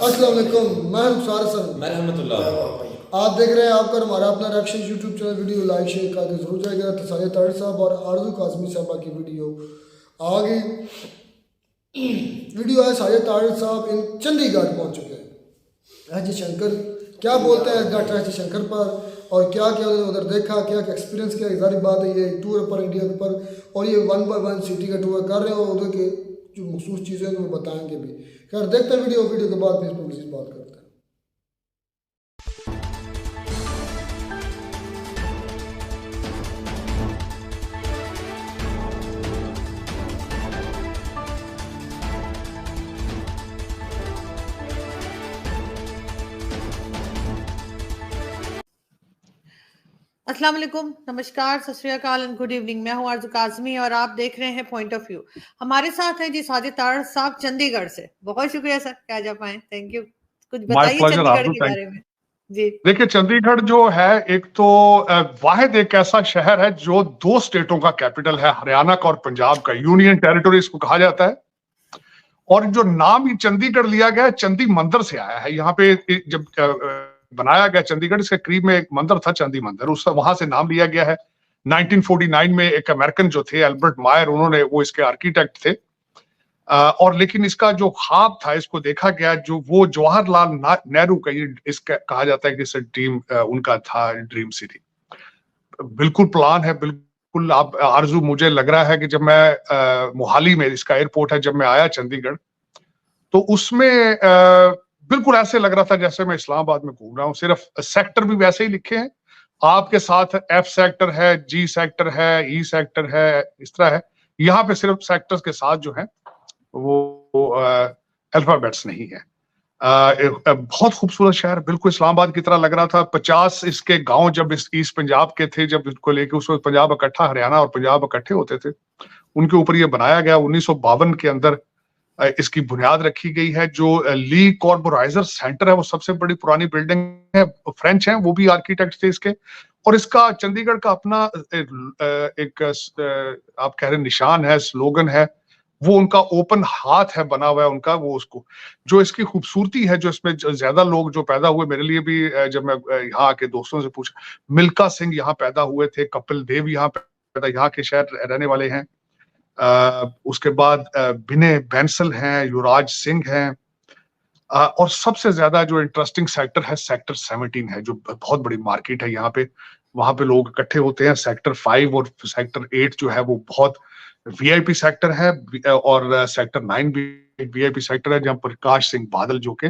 अस्सलाम वालेकुम, मैं रुखसार हसन। मैं रहमतुल्लाह। आप देख रहे हैं आपका हमारा अपना reaction YouTube channel. Video like share करके जरूर जाएगा। तो साजिद तारड़ साहब और आरजू काजमी साहबा की वीडियो आ गई। वीडियो है साजिद तारड़ साहब इन चंडीगढ़ पहुंच चुके हैं। एच शंकर क्या बोलते हैं डॉक्टर एच शंकर पर, और क्या क्या उन्होंने उधर देखा, क्या क्या एक्सपीरियंस किया। जारी बात है ये टूर पर इंडिया के ऊपर, और ये 1 बाय 1 सिटी का टूर कर रहे हो, उधर के जो मखसूस चीज़ें हैं वो बताएंगे भी। खैर देखते हैं वीडियो के बाद फिर इस पर बात करते हैं। अस्सलाम वालेकुम, नमस्कार, सत श्री अकाल एंड गुड इवनिंग। मैं हूं आरज़ू काज़मी और आप देख रहे हैं पॉइंट ऑफ व्यू। हमारे साथ हैं जी साजिद तारड़ साहब चंडीगढ़ से। बहुत शुक्रिया सर कि आज आप आए। Thank you. कुछ बताइए चंडीगढ़ के बारे में। जी देखिए, चंडीगढ़ जो है एक तो वाहिद एक ऐसा शहर है जो 2 स्टेटों का कैपिटल है, हरियाणा का और पंजाब का। यूनियन टेरिटरी इसको कहा जाता है। और जो नाम ये चंडीगढ़ लिया गया है, चंडी मंदिर से आया है। यहाँ पे जब बनाया गया चंडीगढ़, इसके करीब में एक मंदिर था चंडी मंदिर, उससे वहां से नाम लिया गया है। 1949 में एक अमेरिकन जो थे एल्बर्ट मायर, उन्होंने वो इसके आर्किटेक्ट थे। और लेकिन इसका जो ख्वाब था, इसको देखा गया जो वो जवाहरलाल नेहरू का, ये इसका कहा जाता है कि इसे ड्रीम उनका था, ड्रीम सिटी। बिल्कुल प्लान है, बिल्कुल। आप आरजू, मुझे लग रहा है कि जब मैं मोहाली में, इसका एयरपोर्ट है, जब मैं आया चंडीगढ़, तो उसमें बिल्कुल ऐसे लग रहा था जैसे मैं इस्लामाबाद में घूम रहा हूँ। सिर्फ सेक्टर भी वैसे ही लिखे हैं आपके साथ। एफ सेक्टर है, जी सेक्टर है, ई सेक्टर है, इस तरह है। यहाँ पे सिर्फ सेक्टर्स के साथ जो है वो अल्फाबेट्स नहीं है। बहुत खूबसूरत शहर, बिल्कुल इस्लामाबाद की तरह लग रहा था। 50 इसके गांव जब इस ईस्ट पंजाब के थे, जब इसको लेके उस वक्त पंजाब इकट्ठा, हरियाणा और पंजाब इकट्ठे होते थे, उनके ऊपर ये बनाया गया। 1952 के अंदर इसकी बुनियाद रखी गई है। जो ली कॉर्पोराइजर सेंटर है, वो सबसे बड़ी पुरानी बिल्डिंग है, फ्रेंच है, वो भी आर्किटेक्ट थे इसके। और इसका चंडीगढ़ का अपना एक आप कह रहे निशान है, स्लोगन है, वो उनका ओपन हाथ है बना हुआ है उनका। वो उसको जो इसकी खूबसूरती है, जो इसमें ज्यादा लोग जो पैदा हुए, मेरे लिए भी जब मैं यहाँ आके दोस्तों से पूछा, मिल्खा सिंह यहाँ पैदा हुए थे, कपिल देव यहाँ पैदा, यहाँ के शहर रहने वाले हैं। उसके बाद विनय बैंसल हैं, युवराज सिंह हैं। और सबसे ज्यादा जो इंटरेस्टिंग सेक्टर है, सेक्टर 17 है, जो बहुत बड़ी मार्केट है यहाँ पे। वहां पे लोग इकट्ठे होते हैं। सेक्टर 5 और सेक्टर 8 जो है वो बहुत वीआईपी सेक्टर है। और सेक्टर 9 भी वीआईपी सेक्टर है, जहां प्रकाश सिंह बादल जो के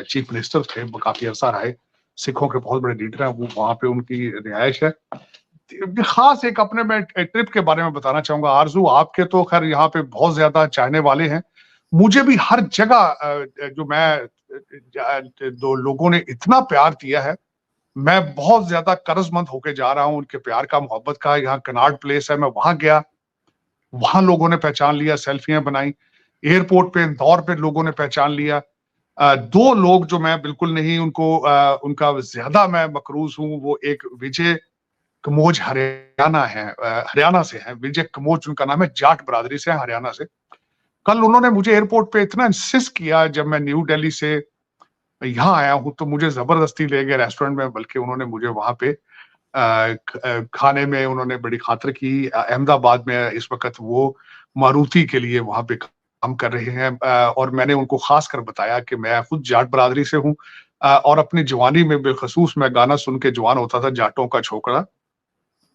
चीफ मिनिस्टर थे, काफी अरसा रहे, सिखों के बहुत बड़े लीडर हैं, वो वहां पे उनकी रिहायश है। खास एक अपने मैं ट्रिप के बारे में बताना चाहूंगा। आरजू, आपके तो खैर यहाँ पे बहुत ज्यादा चाहने वाले हैं। मुझे भी हर जगह जो मैं दो लोगों ने इतना प्यार दिया है, मैं बहुत ज्यादा कर्जमंद होके जा रहा हूँ उनके प्यार का, मोहब्बत का। यहाँ कनाट प्लेस है, मैं वहां गया, वहां लोगों ने पहचान लिया, सेल्फियां बनाई। एयरपोर्ट पे, इंदौर पे लोगों ने पहचान लिया। 2 लोग जो मैं बिल्कुल नहीं उनको उनका ज्यादा मैं मकरूज हूँ, वो एक विजय कमोज हरियाणा है, हरियाणा से है। विजय कमोज उनका नाम है, जाट बरादरी से है, हरियाणा से। कल उन्होंने मुझे एयरपोर्ट पे इतना इंसिस्ट किया, जब मैं न्यू दिल्ली से यहाँ आया हूँ, तो मुझे जबरदस्ती ले गए रेस्टोरेंट में। बल्कि उन्होंने मुझे वहां पे खाने में उन्होंने बड़ी खातिर की। अहमदाबाद में इस वक्त वो मारुति के लिए वहां पे काम कर रहे हैं। और मैंने उनको खास कर बताया कि मैं खुद जाट बरादरी से हूँ। और अपनी जवानी में बिलखसूस मैं गाना सुन के जवान होता था, जाटों का छोकरा,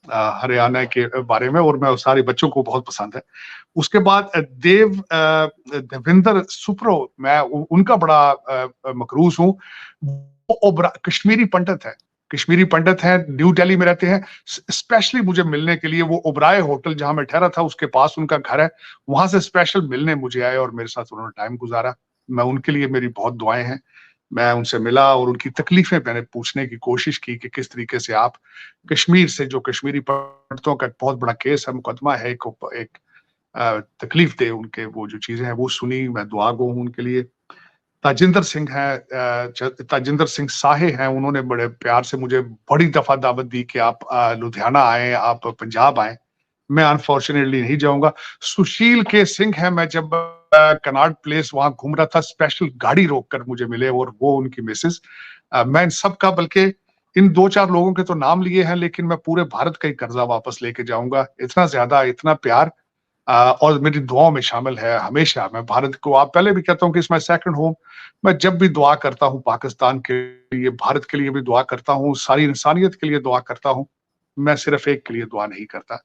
हरियाणा के बारे में, और मैं सारे बच्चों को बहुत पसंद है। उसके बाद देविंदर सुप्रो, मैं उनका बड़ा मकरूज हूँ। वो कश्मीरी पंडित है, कश्मीरी पंडित हैं, न्यू दिल्ली में रहते हैं। स्पेशली मुझे मिलने के लिए, वो ओबराय होटल जहां मैं ठहरा था उसके पास उनका घर है, वहां से स्पेशल मिलने मुझे आए और मेरे साथ उन्होंने टाइम गुजारा। मैं उनके लिए, मेरी बहुत दुआएं हैं। मैं उनसे मिला और उनकी तकलीफें मैंने पूछने की कोशिश की कि किस तरीके से आप कश्मीर से, जो कश्मीरी पंडितों का एक बहुत बड़ा केस है, मुकदमा है, एक तकलीफ दे उनके वो जो चीजें हैं वो सुनी। मैं दुआ गो हूं उनके लिए। ताजिंदर सिंह है, ताजिंदर सिंह साहे हैं, उन्होंने बड़े प्यार से मुझे बड़ी दफा दावत दी कि आप लुधियाना आए, आप पंजाब आए। मैं अनफॉर्चुनेटली नहीं जाऊंगा। सुशील के सिंह है, मैं जब कनॉट प्लेस वहां घूम रहा था, स्पेशल गाड़ी रोककर मुझे मिले और वो उनकी मिसेस। मैं इन सब का, बल्कि इन 2-4 लोगों के तो नाम लिए हैं, लेकिन मैं पूरे भारत का ही कर्जा वापस लेके जाऊंगा। इतना ज्यादा, इतना प्यार और मेरी दुआओं में शामिल है हमेशा। मैं भारत को, आप पहले भी कहता हूँ कि इस माय सेकंड होम। मैं जब भी दुआ करता हूँ पाकिस्तान के लिए, भारत के लिए भी दुआ करता हूँ, सारी इंसानियत के लिए दुआ करता हूँ। मैं सिर्फ एक के लिए दुआ नहीं करता।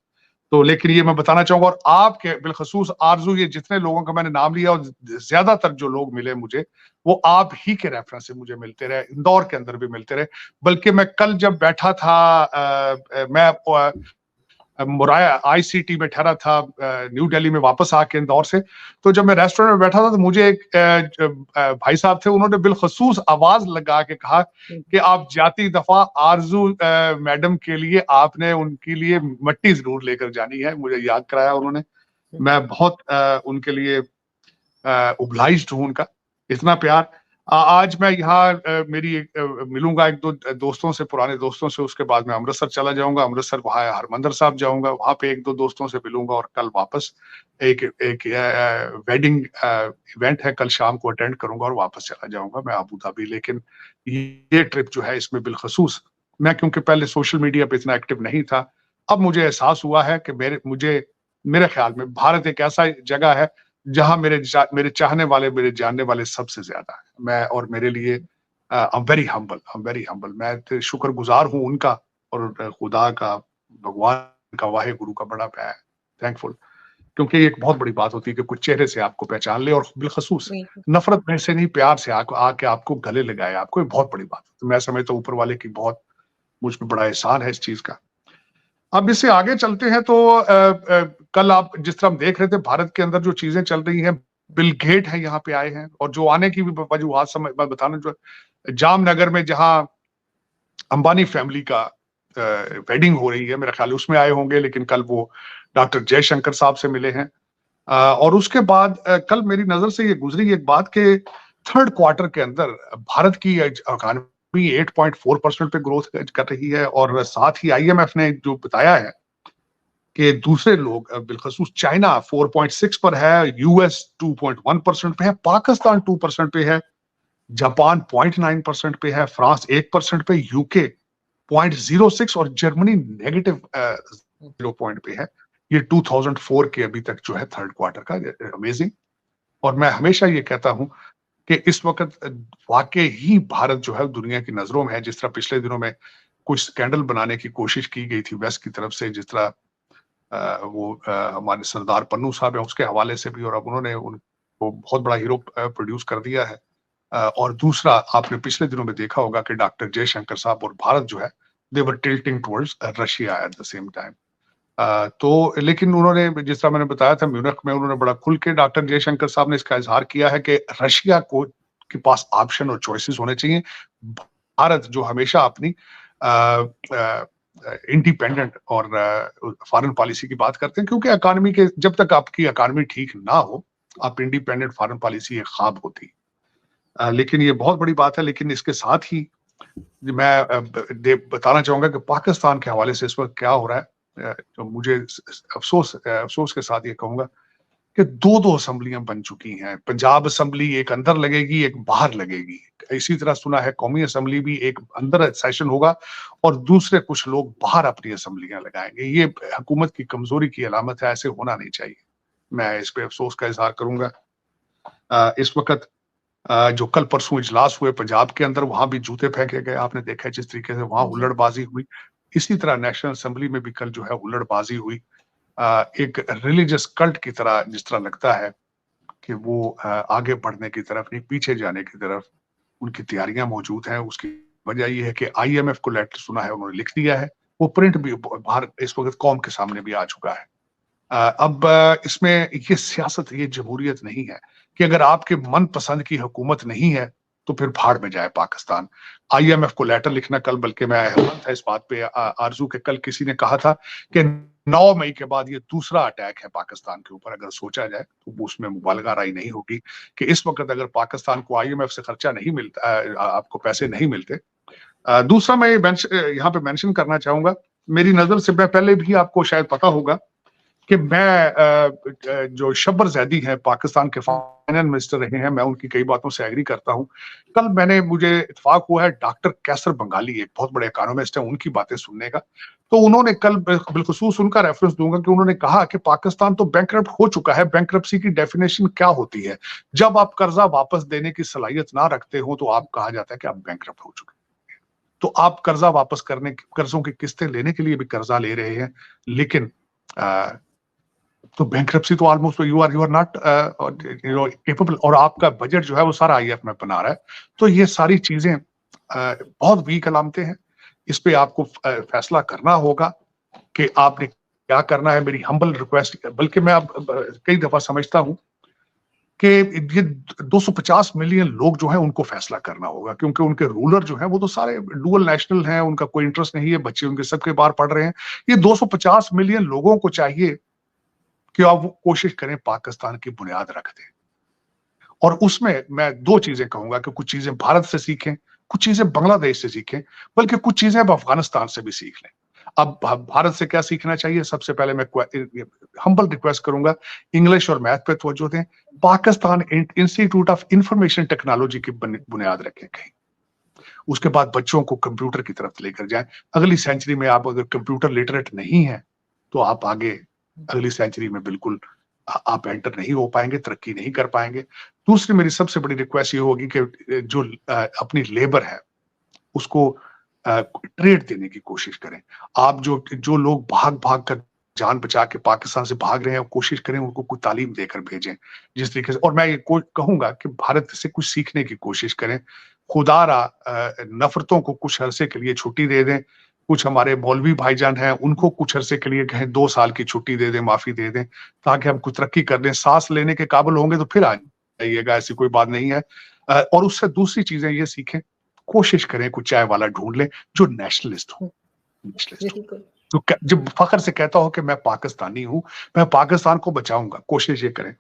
तो लेकिन ये मैं बताना चाहूंगा, और आपके बिलखसूस आरजू, ये जितने लोगों का मैंने नाम लिया और ज्यादातर जो लोग मिले मुझे, वो आप ही के रेफरेंस से मुझे मिलते रहे, इंदौर के अंदर भी मिलते रहे। बल्कि मैं कल जब बैठा था, मैं मुराया आईसीटी में ठहरा था न्यू दिल्ली में वापस आके इंदौर से, तो जब मैं रेस्टोरेंट में बैठा था तो मुझे एक भाई साहब थे, उन्होंने बिलखसूस आवाज लगा के कहा कि आप जाती दफा आरजू मैडम के लिए आपने उनके लिए मट्टी जरूर लेकर जानी है। मुझे याद कराया उन्होंने। मैं बहुत उनके लिए ओब्लाइज्ड हूं, उनका इतना प्यार। आज मैं यहाँ मिलूंगा एक दो दोस्तों से, पुराने दोस्तों से, उसके बाद मैं अमृतसर चला जाऊंगा। अमृतसर वहां हरमंदिर साहब जाऊंगा, वहां पे एक दो दोस्तों से मिलूंगा, और कल वापस एक वेडिंग इवेंट है, कल शाम को अटेंड करूंगा और वापस चला जाऊंगा मैं अबू धाबी। लेकिन ये ट्रिप जो है, इसमें बिलखसूस मैं, क्योंकि पहले सोशल मीडिया पे इतना एक्टिव नहीं था, अब मुझे एहसास हुआ है कि मेरे ख्याल में भारत एक ऐसा जगह है जहां मेरे चाहने वाले, मेरे जानने वाले सबसे ज्यादा है। मैं, और मेरे लिए आई एम वेरी हम्बल। मैं तो शुक्रगुजार हूं उनका, और खुदा का, भगवान का, वाहे गुरु का बड़ा मैं थैंकफुल। क्योंकि ये एक बहुत बड़ी बात होती है कि कुछ चेहरे से आपको पहचान ले, और बिलखसूस नफरत में से नहीं, प्यार से आके आपको गले लगाए, आपको ये बहुत बड़ी बात है। मैं समझता हूं ऊपर वाले की बहुत मुझ पर बड़ा एहसान है इस चीज का। अब इससे आगे चलते हैं तो कल आप जिस तरह हम देख रहे थे, भारत के अंदर जो चीजें चल रही हैं, बिल गेट है यहाँ पे आए हैं, और जो आने की भी वजूहत मैं बताना, जो जामनगर में जहां अंबानी फैमिली का वेडिंग हो रही है, मेरा ख्याल उसमें आए होंगे, लेकिन कल वो डॉक्टर जयशंकर साहब से मिले हैं। और उसके बाद कल मेरी नजर से ये गुजरी एक बात कि थर्ड क्वार्टर के अंदर भारत की इकॉनमी 8.4% पे ग्रोथ कर रही है, और साथ ही आईएमएफ ने जो बताया है कि दूसरे लोग, बिलखसूस चाइना 4.6 पर है, यूएस 2.1% पे है, पाकिस्तान 2% पे है, जापान 0.9% पे है, फ्रांस 1% पे, यूके 0.06 और जर्मनी नेगेटिव 0 पे है। ये 2004 के अभी तक जो है थर्ड क्वार्टर का, अमेजिंग। और मैं हमेशा ये कहता हूं कि इस वक्त वाकई ही भारत जो है दुनिया की नजरों में है। जिस तरह पिछले दिनों में कुछ स्कैंडल बनाने की कोशिश की गई थी वेस्ट की तरफ से, जिस तरह हमारे सरदार पन्नू साहब है उसके हवाले से भी, और अब उन्होंने उनको बहुत बड़ा हीरो प्रोड्यूस कर दिया है। और दूसरा, आपने पिछले दिनों में देखा होगा कि डॉक्टर जयशंकर साहब और भारत जो है, they were tilting towards Russia at the same time. तो लेकिन उन्होंने, जिस तरह मैंने बताया था, म्यूनिख में उन्होंने बड़ा खुल के, डॉक्टर जयशंकर साहब ने इसका इजहार किया है कि रशिया को के पास ऑप्शन और चॉइसेस होने चाहिए। भारत जो हमेशा अपनी इंडिपेंडेंट और फॉरेन पॉलिसी की बात करते हैं, क्योंकि इकॉनमी के, जब तक आपकी इकॉनमी ठीक ना हो, आप इंडिपेंडेंट फॉरेन पॉलिसी एक ख्वाब होती। लेकिन ये बहुत बड़ी बात है। लेकिन इसके साथ ही मैं बताना चाहूंगा कि पाकिस्तान के हवाले से इस वक्त क्या हो रहा है, तो मुझे अफसोस के साथ ये कहूंगा कि दो असेंबलियां बन चुकी हैं। पंजाब असेंबली एक अंदर लगेगी, एक बाहर लगेगी। इसी तरह सुना है कौमी असेंबली भी एक अंदर सेशन होगा और दूसरे कुछ लोग बाहर अपनी असेंबलियां लगाएंगे। ये हुकूमत की कमजोरी की अलामत है, ऐसे होना नहीं चाहिए। मैं इस पे अफसोस का इजहार करूंगा। इस वक्त जो कल परसों इजलास हुए पंजाब के अंदर, वहां भी जूते फेंके गए। आपने देखा है जिस तरीके से वहां हुल्लड़बाजी हुई। इसी तरह नेशनल असेंबली में भी कल जो है हुल्लड़बाजी हुई। एक रिलीजियस कल्ट की तरह, जिस तरह लगता है कि वो आगे बढ़ने की तरफ नहीं, पीछे जाने की तरफ उनकी तैयारियां मौजूद हैं। उसकी वजह यह है कि आईएमएफ को लेटर सुना है, उन्होंने लिख दिया है, वो प्रिंट भी बाहर इस वक्त कौम के सामने भी आ चुका है। अब इसमें ये सियासत, ये जमहूरियत नहीं है कि अगर आपके मन पसंद की हुकूमत नहीं है तो फिर भाड़ में जाए पाकिस्तान। आईएमएफ को लेटर लिखना कल, बल्कि मैं हैरान था इस बात पे आरजू के, कल किसी ने कहा था कि 9 मई के बाद ये दूसरा अटैक है पाकिस्तान के ऊपर। अगर सोचा जाए तो उसमें मुबालगा राय नहीं होगी कि इस वक्त अगर पाकिस्तान को आईएमएफ से खर्चा नहीं मिलता, आपको पैसे नहीं मिलते। दूसरा मैं यहाँ पे मेंशन करना चाहूंगा, मेरी नजर से, मैं पहले भी आपको शायद पता होगा कि मैं जो शब्बर जैदी है पाकिस्तान के फाइनेंस मिनिस्टर रहे हैं, मैं उनकी कई बातों से एग्री करता हूं। कल मुझे इत्तेफाक हुआ है डॉक्टर कैसर बंगाली, एक बहुत बड़े इकोनॉमिस्ट है, उनकी बातें सुनने का। तो उन्होंने कल, बिलखुसूस उनका रेफरेंस दूंगा, कि उन्होंने कहा कि पाकिस्तान तो बैंकरप्ट हो चुका है। बैंकरप्सी की डेफिनेशन क्या होती है? जब आप कर्जा वापस देने की सलाहियत ना रखते हो तो आप कहा जाता है कि आप बैंकरप्ट हो चुके हैं। तो आप कर्जा वापस करने, कर्जों की किस्तें लेने के लिए भी कर्जा ले रहे हैं, लेकिन तो बैंकरप्सी तो almost you are not capable, और आपका बजट जो है वो सारा आईएफ में बना रहा है। तो ये सारी चीजें बहुत वीक अलामतें हैं। इस पे आपको फैसला करना होगा कि आपने क्या करना है। मेरी हम्बल रिक्वेस्ट, बल्कि मैं अब कई दफा समझता हूं कि ये 250 मिलियन लोग जो हैं उनको फैसला करना होगा, क्योंकि उनके रूलर जो हैं वो तो सारे डुअल नेशनल हैं, उनका कोई इंटरेस्ट नहीं है, बच्चे उनके सबके बाहर पढ़ रहे हैं। ये 250 मिलियन लोगों को चाहिए कि आप वो कोशिश करें पाकिस्तान की बुनियाद रख दें। और उसमें मैं दो चीजें कहूंगा कि कुछ चीजें भारत से सीखें, कुछ चीजें बांग्लादेश से सीखें, बल्कि कुछ चीजें अब अफगानिस्तान से भी सीख लें। अब भारत से क्या सीखना चाहिए? सबसे पहले मैं हम्बल रिक्वेस्ट करूंगा, इंग्लिश और मैथ पे तवज्जो दें। Pakistan institute of information technology की बुनियाद रखें कहीं। उसके बाद बच्चों को कंप्यूटर की तरफ लेकर जाएं। अगली सेंचुरी में आप अगर कंप्यूटर लिटरेट नहीं है तो आप आगे अगली सेंचुरी में बिल्कुल आप एंटर नहीं हो पाएंगे, तरक्की नहीं कर पाएंगे। दूसरी मेरी सबसे बड़ी रिक्वेस्ट ये होगी कि जो अपनी लेबर है उसको ट्रेड देने की कोशिश करें। आप जो लोग भाग भाग कर जान बचा के पाकिस्तान से भाग रहे हैं, कोशिश करें उनको कुछ तालीम देकर भेजें जिस तरीके से। और मैं ये कहूंगा कि भारत से कुछ सीखने की कोशिश करें। खुदारा नफरतों को कुछ अरसे के लिए छुट्टी दे दें। कुछ हमारे मौलवी भाईजान हैं, उनको कुछ अरसे के लिए कहें 2 साल की छुट्टी दे दें, माफी दे दें, ताकि हम कुछ तरक्की कर दें। सांस लेने के काबिल होंगे तो फिर आ जाइएगा, ऐसी कोई बात नहीं है। और उससे दूसरी चीजें ये सीखें, कोशिश करें कुछ चाय वाला ढूंढ लें जो नेशनलिस्ट हो, तो जब फखर से कहता हो कि मैं पाकिस्तानी हूं, मैं पाकिस्तान को बचाऊंगा, कोशिश ये करें।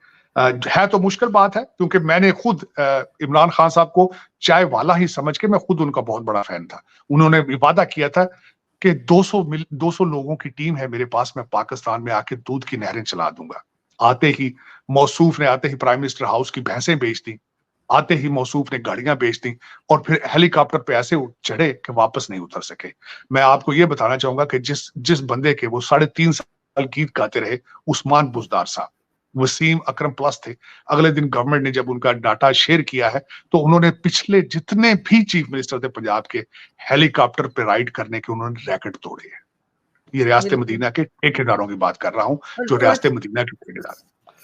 है तो मुश्किल बात है, क्योंकि मैंने खुद इमरान खान साहब को चाय वाला ही समझ के, मैं खुद उनका बहुत बड़ा फैन था। उन्होंने वादा किया था कि 200 लोगों की टीम है मेरे पास, मैं पाकिस्तान में आके दूध की नहरें चला दूंगा। आते ही मौसूफ ने प्राइम मिनिस्टर हाउस की भैंसें बेच दी, आते ही मौसूफ ने गाड़ियां बेच दी, और फिर हेलीकॉप्टर पे ऐसे चढ़े कि वापस नहीं उतर सके। मैं आपको ये बताना चाहूंगा कि जिस बंदे के वो 3.5 साल गीत गाते रहे, उस्मान बुजदार साहब, वसीम अकरम प्लस थे। अगले दिन गवर्नमेंट ने जब उनका डाटा शेयर किया है तो उन्होंने पिछले जितने भी चीफ मिनिस्टर थे पंजाब के, हेलीकॉप्टर पे राइड करने के उन्होंने रैकेट तोड़े हैं। ये रियासत मदीना के ठेकेदारों की बात कर रहा हूं, जो रियासत मदीना के ठेकेदार।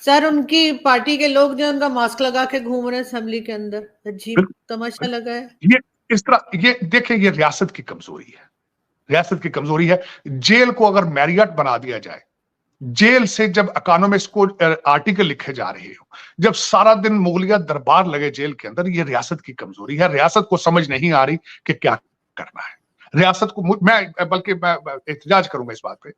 सर, उनकी पार्टी के लोग जो उनका मास्क लगा के घूम रहे हैं असेंबली के अंदर, अजीब तमाशा लगा है। ये इस तरह, ये देखें, ये रियासत की कमजोरी है, रियासत की कमजोरी है। जेल को अगर मैरियट बना दिया जाए, जेल से जब इकोनॉमिस्ट को आर्टिकल लिखे जा रहे हो, जब सारा दिन मुगलिया दरबार लगे जेल के अंदर, ये रियासत की कमजोरी है। रियासत को समझ नहीं आ रही कि क्या करना है। रियासत को मैं एहतजाज करूंगा इस बात पे।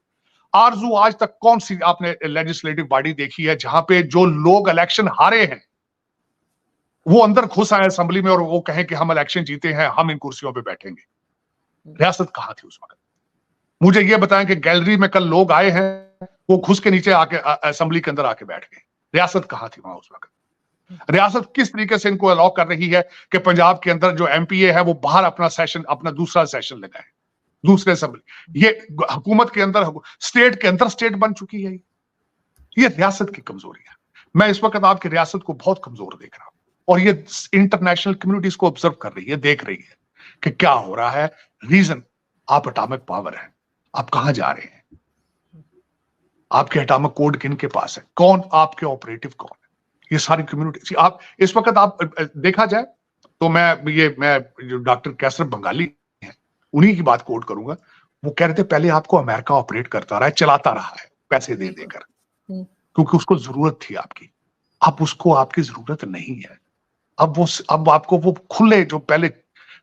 आरजू, आज तक कौन सी आपने लेजिस्लेटिव बॉडी देखी है जहां पे जो लोग इलेक्शन हारे हैं वो अंदर घुस आए असेंबली में और वो कहें कि हम इलेक्शन जीते हैं, हम इन कुर्सियों पे बैठेंगे? रियासत कहां थी उस वक्त? मुझे ये बताएं कि गैलरी में कल लोग आए हैं, वो घुस के नीचे आके असेंबली के अंदर आके बैठ गए। रियासत कहां थी वहां उस वक्त? रियासत किस तरीके से इनको अलाउ कर रही है कि पंजाब के अंदर जो एमपीए है वो बाहर अपना दूसरा सेशन लगाए, दूसरे असेंबली? ये हुकूमत के अंदर, स्टेट के अंदर स्टेट बन चुकी है। ये रियासत की कमजोरी है। मैं इस वक्त आपकी रियासत को बहुत कमजोर देख रहा हूं, और ये इंटरनेशनल कम्युनिटी इसको ऑब्जर्व कर रही है, देख रही है कि क्या हो रहा है। रीजन, आप एटॉमिक पावर है, आप कहां जा रहे हैं? आपके एटॉमिक कोड किन के पास है? कौन आपके ऑपरेटिव कौन है? ये सारी कम्युनिटी। आप इस वक्त आप देखा जाए तो मैं जो डॉक्टर कैसर बंगाली हैं उन्हीं की बात कोट करूंगा। वो कह रहे थे पहले आपको अमेरिका ऑपरेट करता रहा है, चलाता रहा है पैसे दे देकर, क्योंकि उसको जरूरत थी आपकी। अब उसको आपकी जरूरत नहीं है। अब आपको वो खुले, जो पहले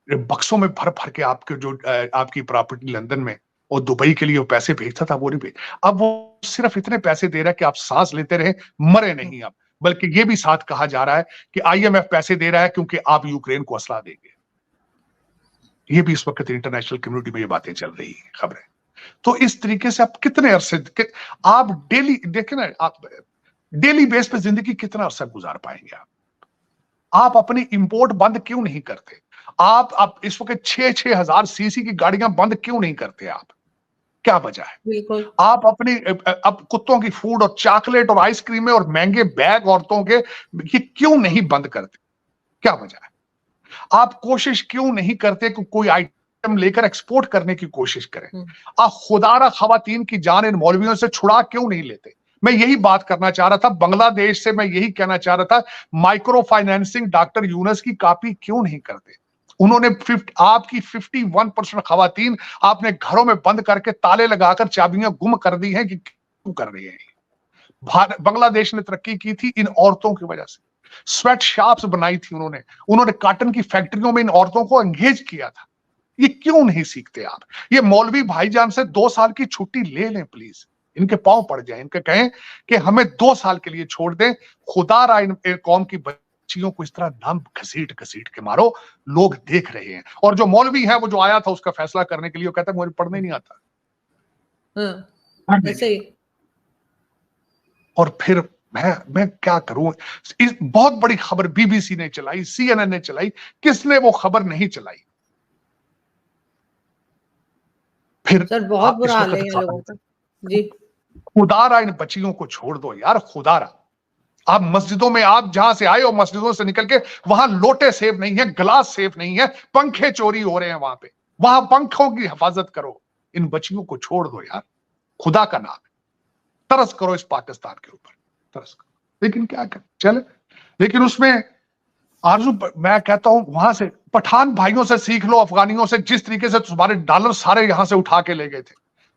बक्सों में भर भर के आपकी प्रॉपर्टी लंदन में और दुबई के लिए वो पैसे भेजता था, वो नहीं भेज। अब वो सिर्फ इतने पैसे दे रहा है कि आप सांस लेते रहे, मरे नहीं आप। बल्कि ये भी साथ कहा जा रहा है कि आईएमएफ पैसे दे रहा है क्योंकि आप यूक्रेन को असला देंगे। ये भी इस वक्त इंटरनेशनल कम्युनिटी में ये बातें चल रही है, खबरें। तो इस तरीके से आप कितने अरसे आप डेली देखें ना, आप डेली बेस पे जिंदगी कितना अरसा गुजार पाएंगे आप अपनी इंपोर्ट बंद क्यों नहीं करते? आप इस वक्त 6,000 सीसी की गाड़ियां बंद क्यों नहीं करते? आप क्या वजह है? बिल्कुल। आप अपनी अब कुत्तों की फूड और चॉकलेट और आइसक्रीम और महंगे बैग औरतों के ये क्यों नहीं बंद करते? क्या वजह है? आप कोशिश क्यों नहीं करते कि कोई आइटम लेकर एक्सपोर्ट करने की कोशिश करें? आप खुदारा खवातीन की जान इन मौलवियों से छुड़ा क्यों नहीं लेते? मैं यही बात करना चाह रहा था बांग्लादेश से, मैं यही कहना चाह रहा था माइक्रो फाइनेंसिंग डॉक्टर यूनुस की कॉपी क्यों नहीं करते? उन्होंने आपकी 51% खवातीन आपने घरों में बंद करके ताले लगाकर चाबियां गुम कर दी हैं कि क्यों कर रही है? बांग्लादेश ने तरक्की की थी इन औरतों की वजह से, स्वेट शॉप्स बनाई थी उन्होंने कॉटन की फैक्ट्रियों में इन औरतों को एंगेज किया था। ये क्यों नहीं सीखते आप? ये मौलवी भाईजान से 2 साल की छुट्टी ले लें प्लीज, इनके पांव पड़ जाए, इनके कहें कि हमें 2 साल के लिए छोड़ दें, खुदा रा इन कौम की बच्चियों को इस तरह नाम घसीट घसीट के मारो, लोग देख रहे हैं। और जो मौलवी है वो जो आया था उसका फैसला करने के लिए, वो कहता है मुझे पढ़ने नहीं आता। ऐसे ही। और फिर मैं क्या करूं? इस बहुत बड़ी खबर बीबीसी ने चलाई, CNN ने चलाई, किसने वो खबर नहीं चलाई? फिर सर बहुत बुरा हाल है इन लोगों का जी। खुदारा इन बच्चियों को छोड़ दो यार, खुदारा। आप मस्जिदों में, आप जहां से आए हो मस्जिदों से निकल के, वहां लोटे सेफ नहीं है, गिलास सेफ नहीं है, पंखे चोरी हो रहे हैं वहां पे, वहां पंखों की हिफाजत करो। इन बच्चियों को छोड़ दो यार, खुदा का नाम है। तरस करो इस पाकिस्तान के ऊपर, तरस करो। लेकिन क्या कर चले, लेकिन उसमें आरजू, मैं कहता हूं वहां से पठान भाइयों से सीख लो, अफगानियों से, जिस तरीके से तुम्हारे डॉलर सारे यहां से उठा के ले गए थे।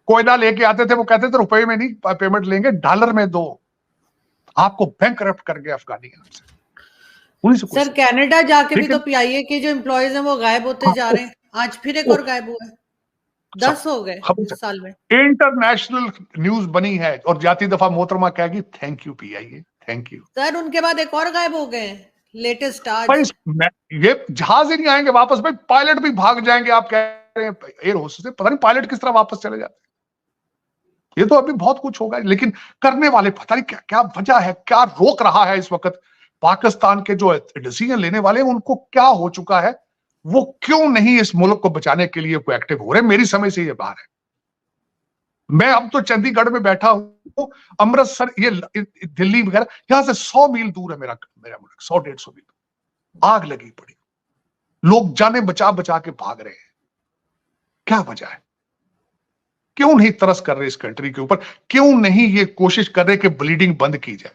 कोयला लेके आते थे, वो कहते थे रुपए में नहीं पेमेंट लेंगे, डॉलर में दो। आपको बैंक करप्ट कर गए अफगानी सर कनाडा जाके भी तो पीआईए के जो एम्प्लॉयज हैं वो गायब होते जा रहे हैं। आज फिर एक और गायब हुआ है, 10 हो गए इस साल में। इंटरनेशनल न्यूज बनी है और जाती दफा मोहतरमा कहेगी thank you PIA, thank you. Sir उनके बाद एक और गायब हो गए हैं लेटेस्ट आज। ये जहाज ही नहीं आएंगे वापस भाई, पायलट भी भाग जाएंगे। आप कह रहे हैं एयर होस्टेस से, पता नहीं पायलट किस तरह वापस चले जाते हैं। ये तो अभी बहुत कुछ होगा, लेकिन करने वाले पता नहीं क्या क्या वजह है, क्या रोक रहा है इस वक्त पाकिस्तान के जो डिसीजन लेने वाले हैं, उनको क्या हो चुका है? वो क्यों नहीं इस मुल्क को बचाने के लिए कोई एक्टिव हो रहे? मेरी समझ से ये बाहर है। मैं अब तो चंडीगढ़ में बैठा हूं, अमृतसर, ये दिल्ली वगैरह, यहां से 100 मील दूर है मेरा मुल्क, 100-150 मील दूर। आग लगी पड़ी, लोग जाने बचा बचा के भाग रहे हैं। क्या वजह है? क्यों नहीं तरस कर रहे इस कंट्री के ऊपर? क्यों नहीं ये कोशिश कर रहे कि ब्लीडिंग बंद की जाए?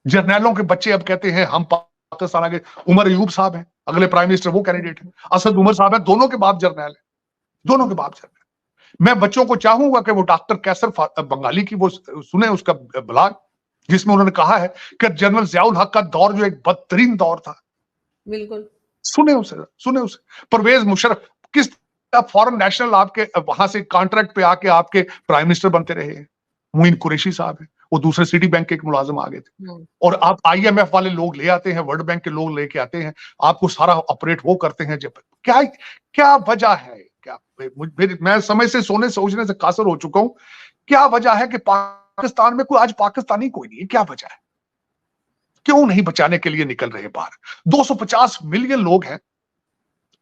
जर्नैलों के बच्चे अब कहते हैं हम पाकिस्तान आगे। उमर अयूब साहब है अगले प्राइम मिनिस्टर, वो कैंडिडेट है। असद उमर साहब है, दोनों के बाप जर्नैल है, दोनों के बाप जर्नैल। मैं बच्चों को चाहूंगा कि वो डॉक्टर कैसर बंगाली की वो सुने उसका ब्लॉग, जिसमें उन्होंने कहा है कि जनरल जियाउल हक का दौर जो एक बदतरीन दौर था। बिल्कुल सुने उसे। परवेज मुशर्रफ किस फॉरेन नेशनल आपके वहां से कॉन्ट्रैक्ट पे आके आपके प्राइम मिनिस्टर बनते रहे हैं। मोइन कुरैशी साहब है, वो दूसरे सिटी बैंक के एक मुलाजिम आ गए थे। और आप IMF वाले लोग ले आते हैं, वर्ल्ड बैंक के लोग लेके आते हैं, आपको सारा ऑपरेट वो करते हैं। जब क्या वजह है? क्या मैं समय से सोचने से कासर हो चुका हूं। क्या वजह है कि पाकिस्तान में कोई आज पाकिस्तानी कोई नहीं है? क्या वजह है? क्यों नहीं बचाने के लिए निकल रहे बाहर? 250 मिलियन लोग हैं,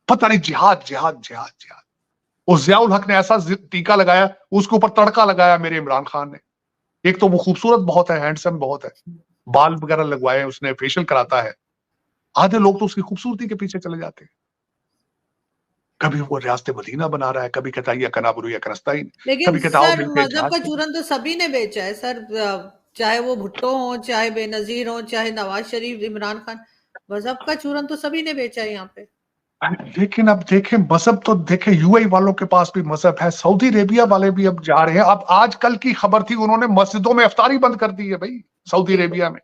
पता नहीं जिहाद जिहाद जिहाद जिहाद। और जियाउल हक ने ऐसा टीका लगाया, उसके ऊपर तड़का लगाया मेरे इमरान खान ने। एक तो वो खूबसूरत बहुत है, हैंडसम बहुत है, बाल वगैरह लगवाए उसने, फेशियल कराता है। आधे लोग तो उसकी खूबसूरती के पीछे चले जाते हैं। कभी वो रियासत मदीना बना रहा है, कभी कहता है कनाबुरु या करस्ताइन, लेकिन सर मजहब का चूरन तो सभी ने बेचा है सर, चाहे वो भुट्टो हो, चाहे बेनजीर हो, चाहे नवाज शरीफ, इमरान खान, मजहब का चूरन तो सभी ने बेचा है यहाँ पे। लेकिन अब देखें मजहब तो देखें, UAE वालों के पास भी मजहब है, सऊदी अरेबिया वाले भी अब जा रहे हैं। अब आजकल की खबर थी, उन्होंने मस्जिदों में इफ्तारी बंद कर दी है भाई सऊदी अरेबिया में।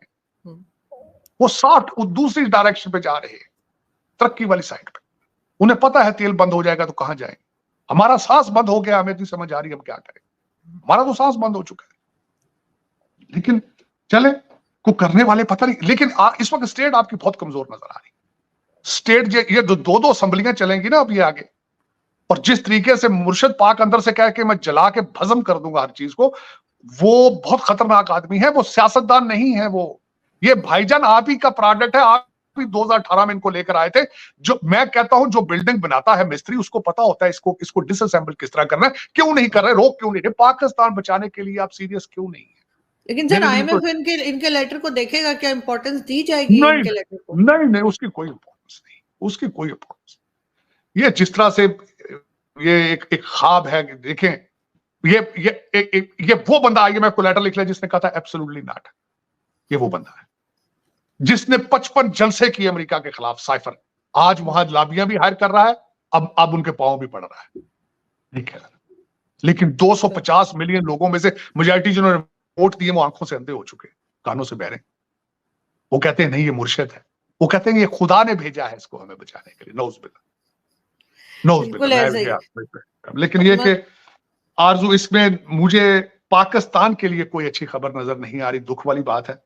वो 60 दूसरी डायरेक्शन पे जा रहे हैं, तरक्की वाली साइड पे। उन्हें पता है तेल बंद हो जाएगा तो कहां जाएंगे। हमारा सांस बंद हो गया, हमें नहीं समझ आ रही हम क्या करें। हमारा तो सांस बंद हो चुका है। लेकिन चले को करने वाले पता नहीं। लेकिन इस वक्त स्टेट आपकी बहुत कमजोर नजर आ रही। स्टेट ये 2 असेंबलियां चलेंगी ना अब ये आगे, और जिस तरीके से मुर्शिद पाक अंदर से कह के मैं जला के भस्म कर दूंगा हर चीज को, वो बहुत खतरनाक आदमी है, वो सियासतदान नहीं है। वो ये भाईजान आप ही का प्रोडक्ट है। आप भी 2018 में इनको लेकर आए थे। जो मैं कहता हूं, जो बिल्डिंग बनाता है मिस्त्री, उसको पता होता है इसको डिसअसेंबल किस तरह करना है। क्यों नहीं कर रहे, रोक क्यों नहीं रहे? पाकिस्तान बचाने के लिए आप सीरियस क्यों नहीं है? लेकिन सर IMF इनके लेटर को देखेगा, क्या इंपॉर्टेंस दी जाएगी इनके लेटर को? नहीं, उसकी कोई इंपॉर्टेंस नहीं, उसकी कोई इंपॉर्टेंस। ये जिस तरह से ये एक ख्वाब है, देखें, ये वो बंदा IMF को लेटर लिख लिया जिसने कहा था एब्सोल्युटली नॉट। ये वो बंदा है जिसने 55 जलसे किए अमेरिका के खिलाफ, साइफर। आज वहां लाबियां भी हायर कर रहा है, अब उनके पांव भी पड़ रहा है, ठीक है। लेकिन 250 मिलियन लोगों में से मेजॉरिटी जिन्होंने वोट दिए वो आंखों से अंधे हो चुके, कानों से बहरे। वो कहते हैं नहीं ये मुर्शिद है, वो कहते हैं ये खुदा ने भेजा है इसको हमें बचाने के लिए। लेकिन ये कि आरजू, इसमें मुझे पाकिस्तान के लिए कोई अच्छी खबर नजर नहीं आ रही, दुख वाली बात है।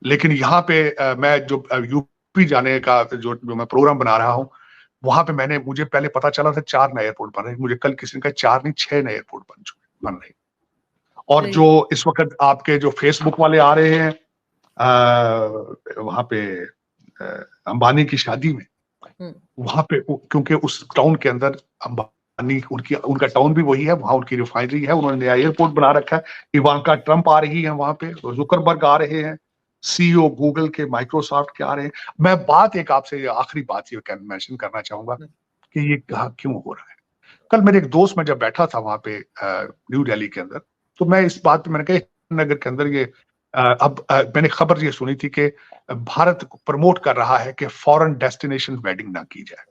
लेकिन यहाँ पे मैं जो यूपी जाने का जो मैं प्रोग्राम बना रहा हूँ, वहां पे मुझे पहले पता चला था 4 नए एयरपोर्ट बन रहे हैं। मुझे कल किसी ने कहा 4 नहीं 6 नए एयरपोर्ट बन रहे हैं। और जो इस वक्त आपके जो फेसबुक वाले आ रहे हैं वहां पे अंबानी की शादी में, वहां पे क्योंकि उस टाउन के अंदर अंबानी उनका टाउन भी वही है, वहां उनकी रिफाइनरी है, उन्होंने नया एयरपोर्ट बना रखा है। इवांका ट्रंप आ रही है वहां पे, जुकरबर्ग आ रहे हैं, CEO गूगल के, माइक्रोसॉफ्ट के आ रहे हैं। मैं एक आपसे आखिरी बात ये मेंशन करना चाहूंगा कि ये क्यों हो रहा है। कल मेरे एक दोस्त में जब बैठा था वहां पे न्यू दिल्ली के अंदर, तो मैं इस बात पे मैंने कहा नगर के अंदर ये मैंने खबर ये सुनी थी कि भारत प्रमोट कर रहा है कि फॉरेन डेस्टिनेशन वेडिंग ना की जाए।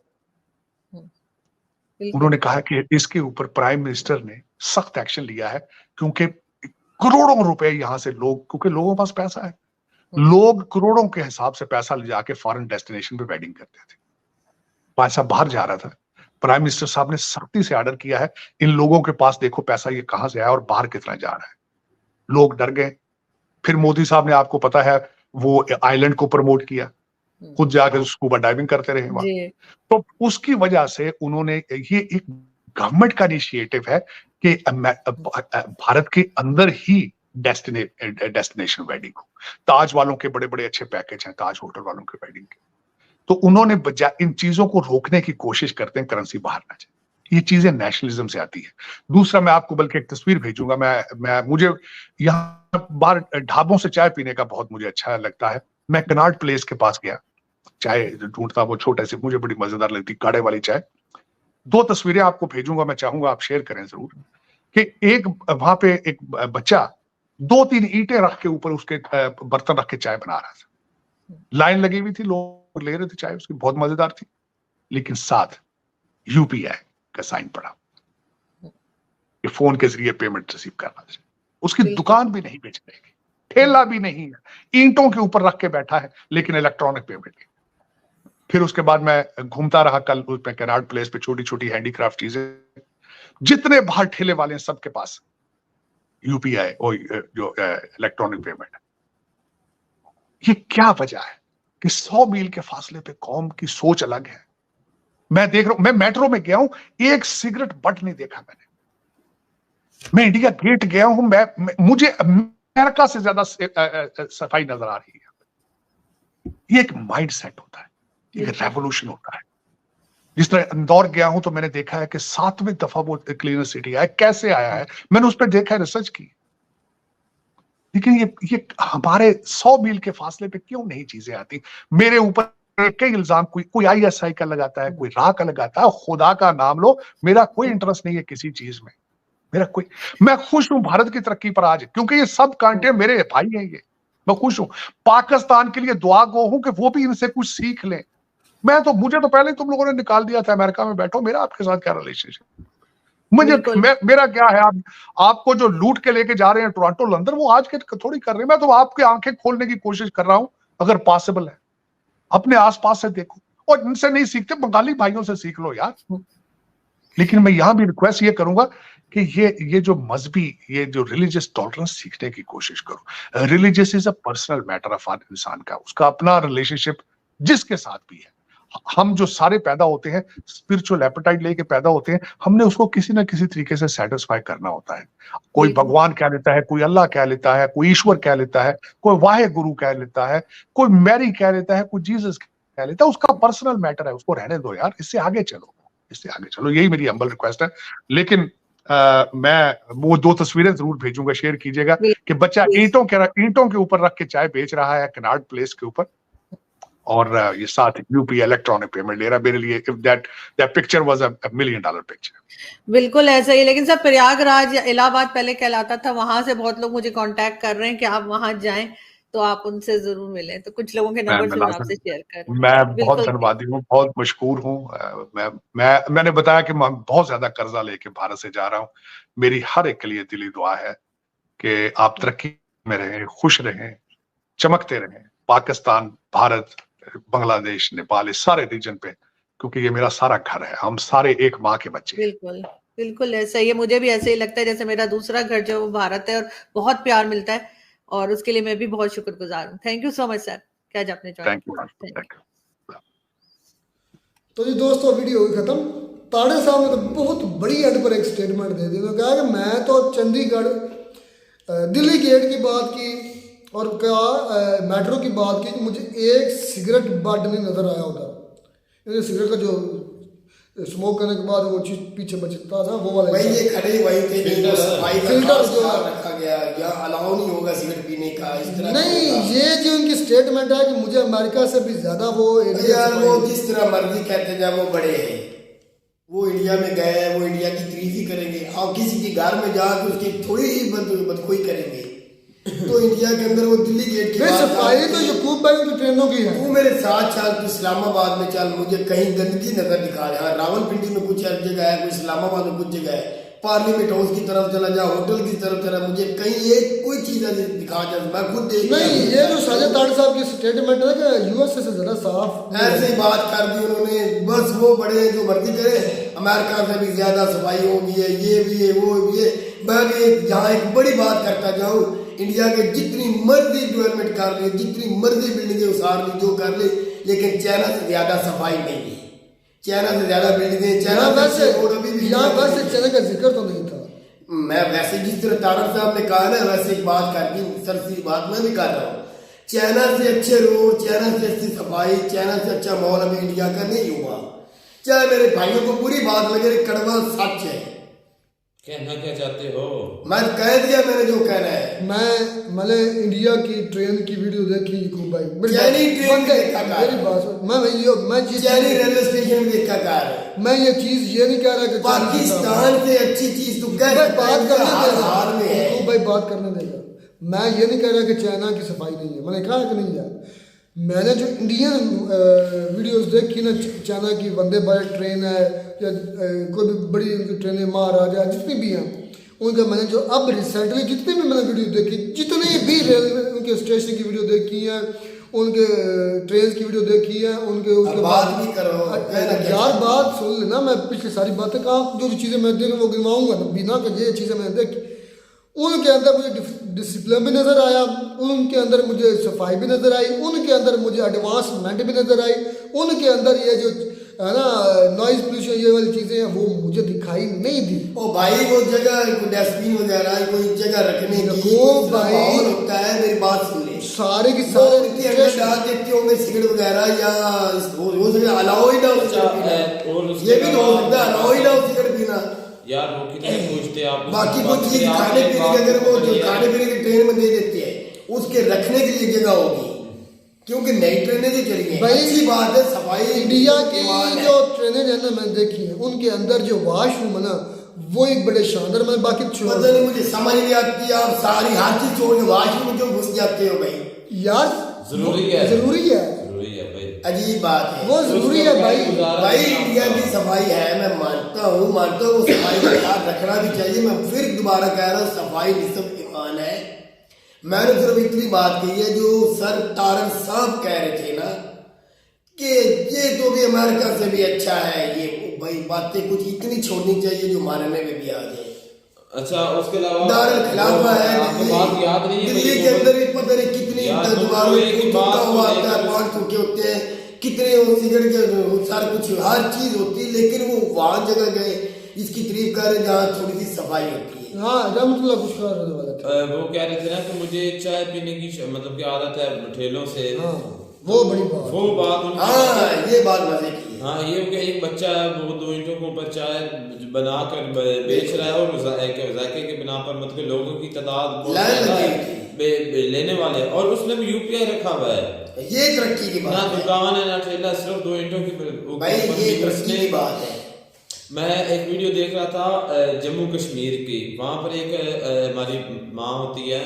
उन्होंने कहा कि इसके ऊपर प्राइम मिनिस्टर ने सख्त एक्शन लिया है, क्योंकि करोड़ों रुपए यहां से क्योंकि लोगों के पास पैसा है, लोग करोड़ों के हिसाब से पैसा ले जाके फॉरेन डेस्टिनेशन पे वेडिंग करते थे। पैसा बाहर जा रहा था। प्राइम मिनिस्टर साहब ने सख्ती से ऑर्डर किया है, इन लोगों के पास देखो पैसा ये कहां से आया और बाहर कितना जा रहा है। लोग डर गए। फिर मोदी साहब ने, आपको पता है, वो आइलैंड को प्रमोट किया, खुद जाकर स्कूबा डाइविंग करते रहे वहां। तो उसकी वजह से उन्होंने, ये एक गवर्नमेंट का इनिशिएटिव है कि भारत के अंदर ही डेस्टिनेशन वेडिंग हो। ताज वालों के बड़े बड़े अच्छे पैकेज हैं, ताज होटल वालों के वेडिंग के। तो उन्होंने इन चीजों को रोकने की कोशिश करते हैं, करेंसी बाहर ना जाए। ये चीजें नेशनलिज्म से आती है। दूसरा, मैं आपको बल्कि एक तस्वीर भेजूंगा। मुझे यहाँ बाहर ढाबों से चाय पीने का बहुत मुझे अच्छा लगता है। मैं कनाट प्लेस के पास गया, चाय ढूंढता, वो छोटे से, मुझे बड़ी मजेदार लगती काढ़े वाली चाय। 2 तस्वीरें आपको भेजूंगा, मैं चाहूंगा आप शेयर करें जरूर। कि एक वहां पे एक बच्चा 2-3 ईंटें रख के ऊपर उसके बर्तन रख के चाय बना रहा था। लाइन लगी हुई थी, लोग ले रहे थे चाय उसकी, बहुत मजेदार थी। लेकिन साथ UPI का साइन पड़ा, ये फोन के जरिए पेमेंट रिसीव करना था। उसकी दुकान भी नहीं बेचने की, ठेला भी नहीं है, ईंटों के ऊपर रख के बैठा है, लेकिन इलेक्ट्रॉनिक पेमेंट। फिर उसके बाद मैं घूमता रहा कल उसमें कैनाट प्लेस पे, छोटी छोटी हैंडीक्राफ्ट चीजें, जितने बाहर ठेले वाले हैं सबके पास UPI और जो इलेक्ट्रॉनिक पेमेंट। ये क्या वजह है कि 100 मील के फासले पे कौम की सोच अलग है। मैं देख रहा हूं, मैं मेट्रो में गया हूं, एक सिगरेट बट नहीं देखा मैंने। मैं इंडिया गेट गया हूं, मुझे अमेरिका से ज्यादा सफाई नजर आ रही है। ये एक माइंड सेट होता है, एक रेवोल्यूशन होता है। जिस तरह इंदौर गया हूं तो मैंने देखा है कि 7वीं दफा वो क्लीनर सिटी आया, कैसे आया है, मैंने उस पर देखा है, रिसर्च की। लेकिन ये हमारे 100 मील के फासले पे क्यों नहीं चीजें आती? मेरे ऊपर कई इल्जाम, कोई ISI का लगाता है, कोई राह का लगाता है। खुदा का नाम लो, मेरा कोई इंटरेस्ट नहीं है किसी चीज में, मैं खुश हूं भारत की तरक्की पर आज, क्योंकि ये सब कांटे मेरे भाई हैं। ये मैं खुश हूं। पाकिस्तान के लिए दुआ गो हूं कि वो भी इनसे कुछ सीख लें। मुझे तो पहले तुम लोगों ने निकाल दिया था, अमेरिका में बैठो, मेरा आपके साथ क्या रिलेशनशिप? मेरा क्या है? आपको जो लूट के लेके जा रहे हैं टोरंटो लंदन, वो आज के थोड़ी कर रहे हैं। मैं तो आपकी आंखें खोलने की कोशिश कर रहा हूं, अगर पॉसिबल है। अपने आसपास से देखो, और इनसे नहीं सीखते, बंगाली भाइयों से सीख लो यार। लेकिन मैं यहां भी रिक्वेस्ट ये करूंगा कि ये जो मजहबी, ये जो रिलीजियस टॉलरेंस सीखने की कोशिश करो। Religious is a personal matter of इंसान का, उसका अपना रिलेशनशिप जिसके साथ भी है। हम जो सारे पैदा होते हैं स्पिरिचुअल एपेटाइट लेके पैदा होते हैं, हमने उसको किसी ना किसी तरीके से सेटिस्फाई करना होता है। कोई बिल्कुल। भगवान कह लेता है, कोई अल्लाह कह लेता है, कोई ईश्वर कह लेता है, कोई वाहे गुरु कह लेता है, कोई मैरी कह लेता है, कोई जीसस कह लेता है। उसका पर्सनल मैटर है, उसको रहने दो यार, इससे आगे चलो, इससे आगे चलो। यही मेरी हम्बल रिक्वेस्ट है। लेकिन मैं वो 2 तस्वीरें जरूर भेजूंगा, शेयर कीजिएगा कि बच्चा ईंटों के ऊपर रख के चाय बेच रहा है कनाड प्लेस के ऊपर, और ये साथ यूपी इलेक्ट्रॉनिक पेमेंट ले रहा है। मेरे लिए if that picture was a $1 million picture. बिल्कुल ऐसा ही। लेकिन सर प्रयागराज या इलाहाबाद पहले कहलाता था, वहां से बहुत लोग मुझे कांटेक्ट कर रहे हैं कि आप वहां जाएं तो आप उनसे जरूर मिलें। तो कुछ लोगों के नंबर से मैं आपसे शेयर कर रही हूँ। मैं बहुत बिल्कुल धन्यवादी हूँ, बहुत मशकूर हूँ। मैंने बताया कि मैं बहुत ज्यादा कर्जा लेके भारत से जा रहा हूँ। मेरी हर एक के लिए दिली दुआ है कि आप तरक्की में रहें, खुश रहें, चमकते रहें, पाकिस्तान, भारत, बांग्लादेश, नेपाल, इस सारे रीजन पे, क्योंकि ये मेरा सारा घर है। हम सारे एक माँ के बच्चे हैं। बिल्कुल बिल्कुल ऐसा ही है। मुझे भी ऐसे ही लगता है जैसे मेरा दूसरा घर जो वो भारत है, और बहुत प्यार मिलता है, और उसके लिए मैं भी बहुत शुक्रगुजार हूँ। Thank you so much sir कि आज आपने ज्वाइन थैंक यू, किया। Thank you. तो जी दोस्तों, वीडियो हुई खत्म। ताड़े साहब ने तो बहुत बड़ी एंड पर एक स्टेटमेंट दे दी। उन्होंने कहा कि मैं तो चंडीगढ़ दिल्ली गेट की बात की और क्या मेट्रो की बात की, मुझे एक सिगरेट बड नहीं नजर आया उधर। सिगरेट का जो स्मोक करने के बाद वो चीज पीछे बचता था, वो वाला वही ये खड़े वही थे, फिल्टर सफाई का फिल्टर खास जो ख्याल रखा गया, या अलाउ नहीं होगा सिगरेट पीने का, इस तरह नहीं, का ये जो उनकी स्टेटमेंट है कि मुझे अमेरिका से भी ज्यादा वो एरिया यार वो जिस तरह मर्जी कहते जाए, वो बड़े हैं, वो इंडिया में गए हैं, वो इंडिया की तारीफ ही करेंगे। आप किसी के घर में जाकर उसकी थोड़ी ही बदखोई करेंगे तो इंडिया के अंदर वो दिल्ली गेट के बाद सफाई तो यकूब भाई की ट्रेनों की है। तू मेरे साथ चल, तू इस्लामाबाद में चल, मुझे कहीं गंदगी नजर दिखा रहा है। रावलपिंडी में कुछ जगह है, कुछ इस्लामाबाद में कुछ जगह है, पार्लियामेंट हाउस की तरफ चला जा, होटल की तरफ चला, मुझे कहीं एक कोई चीज दिखा जा, मैं खुद देख नहीं, ये जो साजिद ताड़ साहब की स्टेटमेंट है कि यूएसए से जरा साफ ऐसे ही बात कर दी उन्होंने। बस वो बड़े हैं, जो मर्जी करे, अमेरिका से भी ज्यादा सफाई होगी है, ये भी है, वो भी है। मैं भी यहाँ एक बड़ी बात करता जाऊँ, इंडिया के जितनी मर्जी डेवलपमेंट कर ले, जितनी मर्जी बिल्डिंगें उसार ली, जो कर ले, लेकिन चाइना से ज्यादा सफाई नहीं है, चाइना से ज्यादा बिल्डिंगें, चाइना वैसे से यहाँ वैसे चने का जिक्र तो नहीं था। मैं वैसे जिस तरह तारक साहब ने कहा ना, वैसे एक बात कर दी, सरसी बात मैं भी कर रहा हूँ। चाइना से अच्छे रोड, चाइना से अच्छी सफाई, चाइना से अच्छा माहौल अभी इंडिया का नहीं हुआ। चाहे मेरे भाइयों को पूरी बात लगे, कड़वा सच है। कहना क्या चाहते हो? मैं कह दिया मैंने जो कहना है। मैंने इंडिया की ट्रेन की वीडियो देखी यकूब भाई, चैनी ट्रेन में देखा था। मेरी बात सुन, मैं चैनी रेलवे स्टेशन में देखा था। मैं ये चीज ये नहीं कह रहा कि पाकिस्तान से अच्छी चीज तो कह बात करने हाल में है। यकूब भाई बात करने देगा। मैं ये नहीं कह रहा कि चाइना की सफाई नहीं है, मैंने कहा कि नहीं है। मैंने जो इंडियन वीडियोस देखी ना, चाइना की वंदे भारत ट्रेन है या कोई भी बड़ी उनकी ट्रेनें, महाराजा जितनी भी हैं, उनका मैंने जो अब रिसेंटली जितनी भी मैंने वीडियो देखी, जितनी भी रेलवे उनके स्टेशन की वीडियो देखी है, उनके ट्रेन की वीडियो देखी है, उनके उसके बात भी करो यार, बात सुन लेना। मैं पिछली सारी बातें कहा, जो चीज़ें मैं देख वो गिनवाऊंगा ना, बिना कि ये चीज़ें मैंने देखी। उनके अंदर मुझे डिसिप्लिन भी नज़र आया, उनके अंदर मुझे सफाई भी नज़र आई, उनके अंदर मुझे एडवांसमेंट भी नज़र आई, उनके अंदर ये जो है ना नॉइज पोल्यूशन, ये वाली चीज़ें हैं, वो मुझे दिखाई नहीं दी। ओ भाई, वो जगह डस्टबिन वगैरह कोई जगह रखने की वो भाई होता है। मेरी बात सुन ले, सारे की सारे डाल देते होंगे सिगरेट वगैरह, या हो सकता अलाउ ही ना हो सिगरेट, ये भी तो हो सकता है अलाउ ही ना हो सिगरेट पीना यार। वो कितने पूछते आप? बाकी कोई चीज खाने पीने की, अगर वो जो खाने पीने की ट्रेन में दे देते हैं, उसके रखने के लिए जगह होगी, क्योंकि नई ट्रेनें जो चली हैं। अच्छी बात है, सफाई इंडिया की जो ट्रेनें है ना मैंने देखी है, उनके अंदर जो वॉशरूम है ना, वो एक बड़े शानदार। मैं बाकी पता नहीं, मुझे समझ नहीं आती, आप सारी हर चीज छोड़ के वॉशरूम में क्यों घुस जाते हो भाई? यार जरूरी है, जरूरी है भाई, अजीब बात है, वो जरूरी है भाई इंडिया की सफाई है, मैं मानता हूँ वो सफाई का ख्याल रखना भी चाहिए। मैं फिर दोबारा कह रहा हूँ, सफाई निस्बत ईमान है। मैंने सिर्फ इतनी बात कही है, जो सर तारक साहब कह रहे थे ना कि ये तो भी अमेरिका से भी अच्छा है, ये भाई बातें कुछ इतनी छोड़नी चाहिए जो मारने में भी आ जाए। अच्छा, उसके अलावा दारुल खिलाफा है बात याद नहीं है दिल्ली के अंदर भी, पता नहीं कितनी दोबारा हुआ था, 500 के होते हैं, कितने वो सिगरेट के सारा कुछ हर चीज होती है, लेकिन वो वहां जगह गए इसकी तारीफ कर रहे हैं जहाँ थोड़ी सी सफाई होती है। हाँ रहमतुल्लाह कुछ करने वाला था। वो कह रहे थे ना कि मुझे चाय पीने की मतलब की आदत है ठेलों से। हाँ वो बड़ी बात। वो बात उनकी- हाँ ये बात मजे की है। हाँ ये हो गया, एक बच्चा है वो 2 ईंटों के ऊपर चाय बनाकर बेच रहा है और जायके के बिना पर मतलब लोगों की तादाद बहुत लाइन ज्यादा है, लगी लेने वाले, और उसने भी यूपीआई रखा हुआ है। ये तरक्की की ना बात है दुकान है ना ठेला, सिर्फ 2 ईंटों की भाई, ये तरक्की की बात है। मैं एक वीडियो देख रहा था जम्मू कश्मीर की, वहाँ पर एक हमारी माँ होती है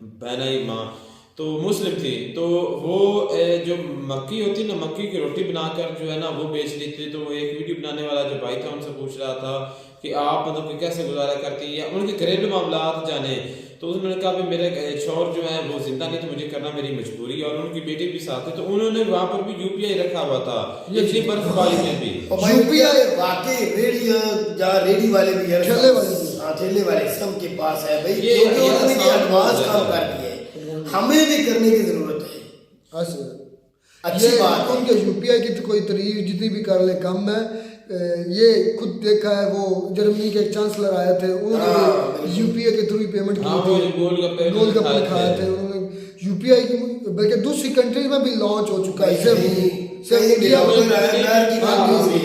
बहनाई माँ, तो मुस्लिम थी, तो वो जो मक्की होती ना, मक्की की रोटी बनाकर जो है ना वो बेच रही थी। तो वो एक वीडियो बनाने वाला जो भाई था उनसे पूछ रहा था कि आप मतलब कि कैसे गुजारा करती है, उनके घरेलू मामलात जाने। तो उन्होंने कहा कि मेरे शौहर जो है वो जिंदा नहीं, तो मुझे करना मेरी मजबूरी, और उनकी बेटी भी साथ है। तो उन्होंने वहाँ पर भी यूपीआई रखा हुआ था, इतनी बर्फबारी में भी। और भाई यूपीआई वाकई रेडी जहाँ रेडी वाले भी है, ठेले वाले भी। हाँ ठेले वाले सबके पास है भाई, ये क्योंकि उन्होंने ये आसान एडवांस हो काम जाता कर दिया है, हमें भी करने की जरूरत है। अच्छा अच्छी ये बात है। उनके यूपीआई की तो कोई तारीफ जितनी भी कर ले कम है। ये खुद देखा है, वो जर्मनी के एक चांसलर आए थे, हाँ, उन्होंने यूपीआई के थ्रू ही पेमेंट की हाँ, वो थी, गोलगप्पे गोलगप्पे खाए खाए थे। थे उन्होंने। यूपीआई की बल्कि दूसरी कंट्रीज में भी लॉन्च हो चुका है, सिर्फ कहीं इंडिया में। developer है, बैर की बात हाँ, नहीं हाँ, हुई।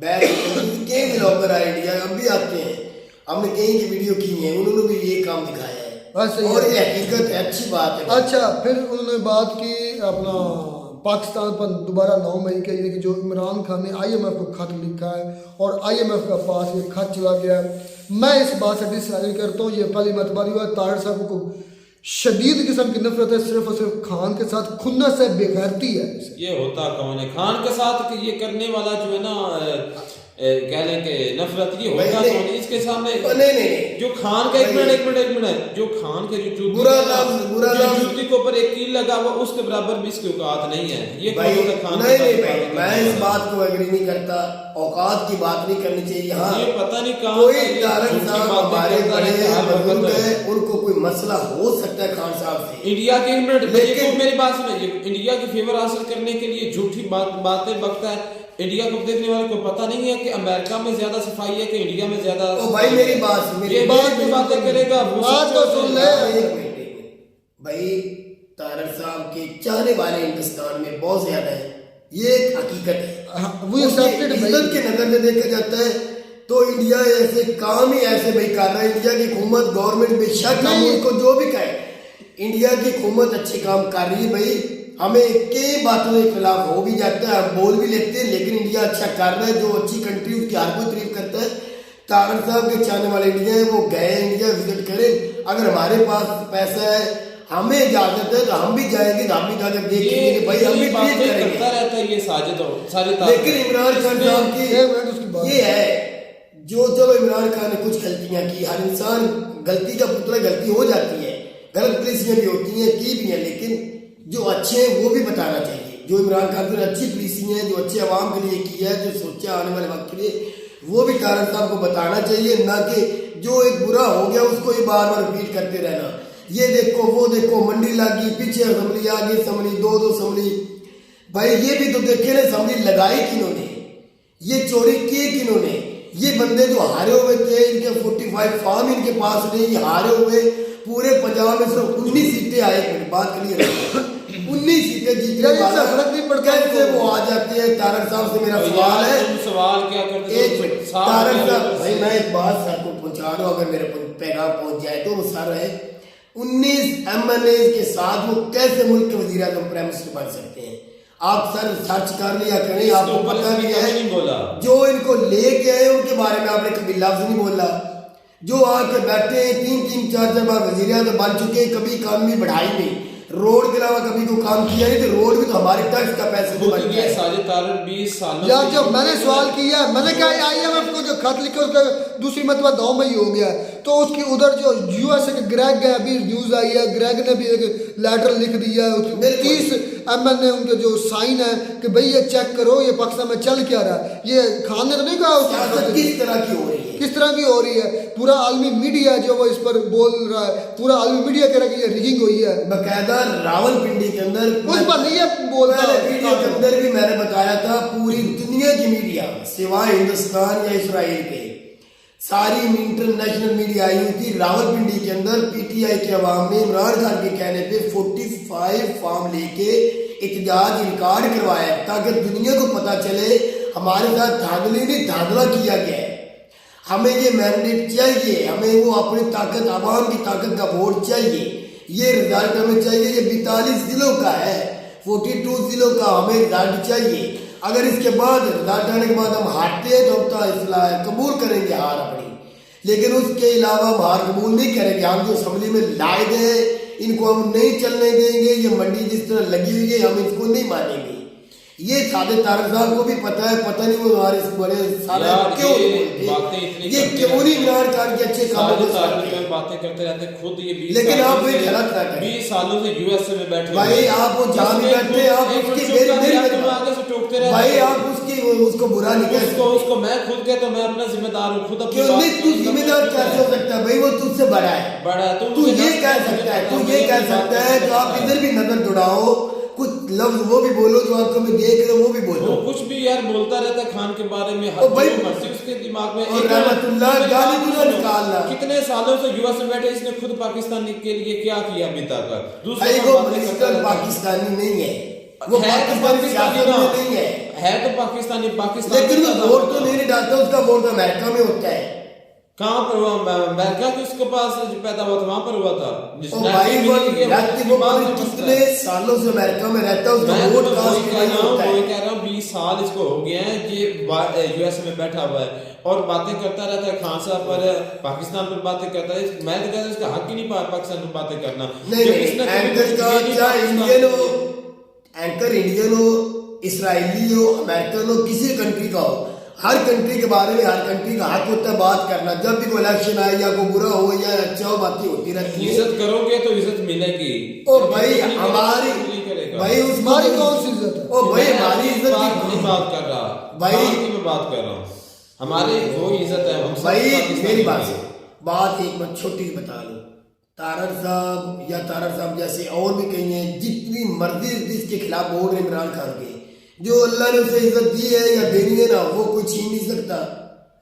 बैर की कई डेवलपर है इंडिया, अब भी आते हैं, हमने कई की वीडियो की है, उन्होंने भी ये काम दिखाया बस है सही और है। ये हकीकत है, अच्छी बात है। अच्छा फिर उन्होंने बात की अपना पाकिस्तान पर दोबारा 9 मई के, यानी कि जो इमरान खान ने IMF को खत लिखा है और IMF का पास ये खत चला गया है। मैं इस बात से डिसएग्री करता हूँ। ये पहली मतबारी हुआ, ताहिर साहब को शदीद किस्म की नफरत है सिर्फ और सिर्फ खान के साथ, खुन्नस है, बेगैरती है इसे। ये होता कौन है खान के साथ कि ये करने वाला जो है ना कह लें कि नफरत, ये होता नहीं, कौन है इसके सामने? नहीं जो खान का एक मिनट जो खान के जो जूती बुरा है ना, बुरा जो लफ्ज़। जूती के ऊपर एक कील लगा हुआ उसके बराबर भी इसकी औकात नहीं है। ये भाई कौन होता खान नहीं के नहीं साथ भाई, बात मैं करने इस वाला? बात को एग्री नहीं करता, औकात की बात नहीं करनी चाहिए। हाँ ये पता नहीं कहाँ कोई का ये तारक झूठी साहब बातें हमारे करता बड़े रहता है हर वक्त। बुजुर्ग हैं, उनको कोई मसला हो सकता है खान साहब से। इंडिया के एक मिनट लेकिन- लेकिन मेरी बात सुनो, इंडिया की फेवर हासिल करने के लिए झूठी बातें बकता है। इंडिया को देखने वाले को पता नहीं है कि अमेरिका में ज्यादा सफाई है कि इंडिया में ज्यादा। ओ भाई मेरी बात सुन, मेरी ये बात बात बातें करेगा वो बात तो सुन ले। एक मिनट भाई, तारक साहब के चाहने वाले हिंदुस्तान में बहुत ज्यादा है, ये एक हकीकत है। हाँ, वो accepted भाई। इज्जत के नजर में देखा जाता है तो इंडिया ऐसे काम ही ऐसे भाई कर रहा है। इंडिया की हुकूमत गवर्नमेंट बेशक हम नहीं। उनको जो भी कहे, इंडिया की हुकूमत अच्छे काम कर रही है भाई, हमें कई बातों के खिलाफ हो भी जाता है, हम बोल भी लेते हैं, लेकिन इंडिया अच्छा कर रहा है। जो अच्छी कंट्री उसकी हर कोई तारीफ करता है। तारक साहब के चाहने वाले इंडिया है, वो गए इंडिया विजिट करें, अगर हमारे पास पैसा है, हमें इजाजत है तो हम भी जाएंगे, तो हम भी जाकर देखेंगे कि भाई हम भी ट्रीट करता करेंगे। रहता है ये साजिद हो सारी लेकिन इमरान खान साहब एक मिनट उसकी की बात। ये है, जो चलो इमरान खान ने कुछ गलतियां की, हर इंसान गलती का पुतला, गलती हो जाती है, गलत पॉलिसियां भी होती हैं, की भी हैं, लेकिन जो अच्छे हैं वो भी बताना चाहिए। जो इमरान खान ने अच्छी पॉलिसी है, जो अच्छे आवाम के लिए किया है, जो सोचा आने वाले वक्त के लिए, वो भी तारक साहब को बताना चाहिए, ना कि जो एक बुरा हो गया उसको ही बार बार रिपीट करते रहना। ये देखो वो देखो, मंडी लागी, पीछे असम्बली, आगे असम्बली, दो असम्बली। भाई ये भी तो देखे ना, असम्बली लगाई किन्होंने, ये चोरी की किन्होंने? ये बंदे जो हारे हुए थे, इनके 45 फार्म इनके पास नहीं, ये हारे हुए पूरे पंजाब में सिर्फ 19 सीटें आए। बात क्लियर है, 19 सीटें जीतने यार, इससे वाला फर्क नहीं पड़ता कैसे इनको। वो आ जाते हैं? तारक साहब से मेरा और सवाल यार, है, तुम सवाल क्या करते एक हो? मिनट, साफ तारक करो। साहब भाई मैं एक बात सर को पहुंचा रहा हूं, अगर मेरे पैगाम पहुंच जाए तो वो सर है 19 MLA के साथ वो कैसे मुल्क के वजीर आजम प्राइम मिनिस्टर बन सकते हैं? आप सर सर्च कर लिया करें, आपको इसके ऊपर पता इसने नहीं कभी है। नहीं बोला। जो इनको लेके आए उनके बारे में आपने कभी लफ्ज नहीं बोला। जो आके बैठे हैं 3-3 4-4 बार वजीर आजम बन चुके हैं, कभी इकानमी बढ़ाई नहीं, रोड के अलावा कभी कोई काम किया नहीं, तो रोड भी तो हमारे टैक्स का पैसे से बनता ये है। साजिद तारक 20 सालों यार से- जब मैंने सवाल किया, मैंने कहा IMF को जो खत लिखे उसका दूसरी मतबा 9 मई हो गया, तो उसकी उधर जो USA के ग्रेग है, अभी न्यूज आई है, ग्रेग ने भी एक लेटर लिख दिया है, उसकी बिल्कुल। 30 ML उनके जो साइन है कि भाई ये चेक करो ये पाकिस्तान में चल क्या रहा है। ये खान ने तो नहीं कहा उसका सियासत खत। किस तरह की हो रही है? किस तरह की हो रही है? पूरा आलमी मीडिया जो वो इस पर बोल रहा है, पूरा आलमी मीडिया कह रहा है कि ये रिगिंग हुई है। बकायदा रावलपिंडी के अंदर उस पर नहीं है बोलता। वीडियो के अंदर भी मैंने बताया था, पूरी दुनिया की मीडिया सिवाय हिंदुस्तान या इसराइल के सारी इंटरनेशनल मीडिया आई हुई थी रावलपिंडी के अंदर। पीटीआई के अवाम ने इमरान खान के कहने पे 45 फॉर्म लेके एहतजाज रिकॉर्ड करवाया ताकि दुनिया को पता चले हमारे साथ धांधली नहीं धांधला किया गया है। हमें ये मैंडेट चाहिए, हमें वो अपनी ताकत, आवाम की ताकत का वोट चाहिए, ये रिजल्ट हमें चाहिए। ये 42 जिलों का है, 42 जिलों का हमें रिजल्ट चाहिए। अगर इसके बाद रिजल्ट आने के बाद हम हारते हैं तो हम कबूल करेंगे हार अपनी, लेकिन उसके अलावा हम हार कबूल नहीं करेंगे। हम जो असम्बली में लाए गए इनको हम नहीं चलने देंगे। ये मंडी जिस तरह लगी हुई है हम इसको नहीं मानेंगे। ये सादे तारक साहब को भी पता है, पता नहीं वो हमारे बड़े सारे क्यों ये क्यों नहीं इमरान खान के अच्छे कामों को बातें करते रहते हैं खुद ये 20 लेकिन आप ये गलत ना करें। 20 सालों से यूएसए में बैठे भाई आप वो जहाँ भी बैठे आप उसकी आगे से टोकते रहते भाई आप उसको बुरा नहीं कहते। उसको मैं खुद कहता हूं, मैं अपना जिम्मेदार हूं खुद अपनी क्यों नहीं? तू जिम्मेदार कैसे हो सकता है भाई? वो तुझसे बड़ा है, तू ये कह सकता है, तू ये कह सकता है तो आप इधर भी नजर दौड़ाओ, कुछ लफ्ज वो भी बोलो जो आप हमें देख रहे हो वो भी बोलो। कुछ भी यार बोलता रहता है खान के बारे में, ओ भाई मर्जी उसके दिमाग में। और रहमतुल्लाह गाली तूने निकालना। कितने सालों से यूएस में बैठे, इसने खुद पाकिस्तान के लिए क्या किया अभी तक? भाई वो मिनिस्टर पाकिस्तानी नहीं है, वो पाकिस्तानी सियासत में नहीं है तो पाकिस्तानी लेकिन वो वोट तो नहीं डालता, उसका वोट अमेरिका में होता है। कहाँ पर हुआ? अमेरिका के उसके पास जो पैदा हुआ था वहां पर हुआ था। भाई वो कितने सालों से अमेरिका में रहता है, उसका वोट कास्ट नहीं होता है। मैं कह रहा हूँ 20 साल इसको हो गए हैं ये यूएस में बैठा हुआ है और बातें करता रहता है खान साहब पर, पाकिस्तान पर बातें करता है। मैं तो कहता हूँ इसका हक ही नहीं पाकिस्तान पर बातें करना। एंकर का चाहे इंडियन हो, एंकर इंडियन हो, इसराइली हो, अमेरिकन हो, किसी कंट्री का हो, हर कंट्री के बारे में हर कंट्री का हक होता है बात करना। जब भी कोई इलेक्शन आए या कोई बुरा हो या अच्छा हो, बातें होती रहती है। इज्जत करोगे तो इज्जत मिलेगी। ओ भाई हमारी भाई हमारी कौन सी इज्जत है? ओ भाई हमारी इज्जत की बात कर रहा भाई की मैं बात कर रहा हूँ, हमारी वो इज्जत है भाई। मेरी बात एक बात छोटी सी बता लो, तारक साहब या तारक साहब जैसे और भी कई हैं, जितनी मर्जी जिसके खिलाफ बोल रहे इमरान खान के, जो अल्लाह ने उसे इज्जत दी है या देनी है ना वो कोई छीन नहीं सकता।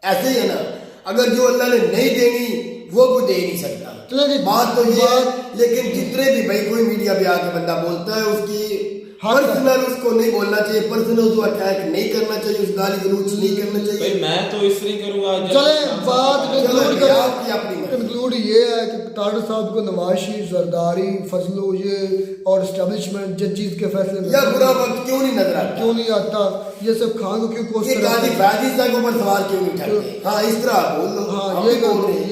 ऐसे ही है ना, अगर जो अल्लाह ने नहीं देनी वो कोई दे नहीं सकता। बात तो ये है, लेकिन जितने भी भाई कोई मीडिया पे आके बंदा बोलता है उसकी पर्सनल उसको नहीं बोलना चाहिए, पर्सनल उसको अटैक नहीं करना चाहिए, उस गाली गलौज नहीं करना चाहिए। भाई मैं तो इस तरह करूंगा। चले बात कंक्लूड कंक्लूड ये है कि तारक साहब को नवाशी, जरदारी, फजलो ये और एस्टेब्लिशमेंट जजीज के फैसले या बुरा वक्त क्यों नहीं नजर आता, क्यों नहीं आता? ये सब खान को क्यों कोस गाजी गाजी साहब के ऊपर सवाल क्यों नहीं उठाते? हाँ इस तरह बोल लो। हाँ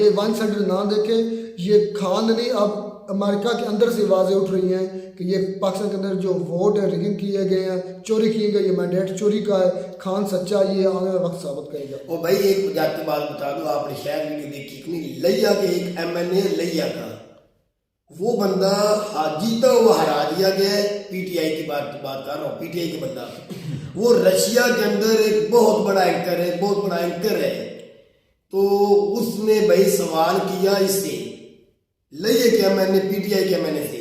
ये वन साइड ना देखे, ये खान नहीं अब अमेरिका के अंदर से आवाज़ें उठ रही हैं कि ये पाकिस्तान के अंदर जो वोट है रिगिंग किए गए हैं, चोरी किए गए, ये मैंडेट चोरी का है। खान सच्चा ये आने वाला वक्त साबित करेगा। ओ भाई एक जाती बात बता दो, आपने शायद वीडियो देखी कि नहीं, लिया के एक एमएनए लिया का वो बंदा जीता हुआ हरा दिया गया है। पीटीआई की बात कर रहा हूँ, पीटीआई के बंदा वो रशिया के अंदर एक बहुत बड़ा एंकर है, बहुत बड़ा एंकर है। तो उसने भाई सवाल किया इससे लइए क्या मैंने पीटीआई के मैंने से,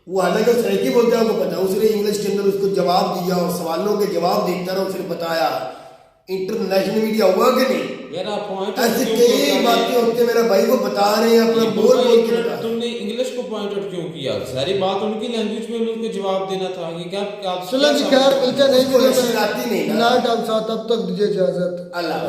वो हालांकि सही बोलता है, आपको पता है, उसने इंग्लिश के अंदर उसको जवाब दिया और सवालों के जवाब देता रहा, उसने बताया। इंटरनेशनल मीडिया हुआ कि नहीं? ऐसे कई बातें होती है, मेरा भाई को बता रहे हैं अपना बोल के। तुमने इंग्लिश को पॉइंट आउट क्यों किया? सारी बात उनकी लैंग्वेज में उनको जवाब देना था। ये क्या चलो जी खैर मिलते नहीं, नहीं ना। तब तक दीजिए इजाजत। अल्लाह।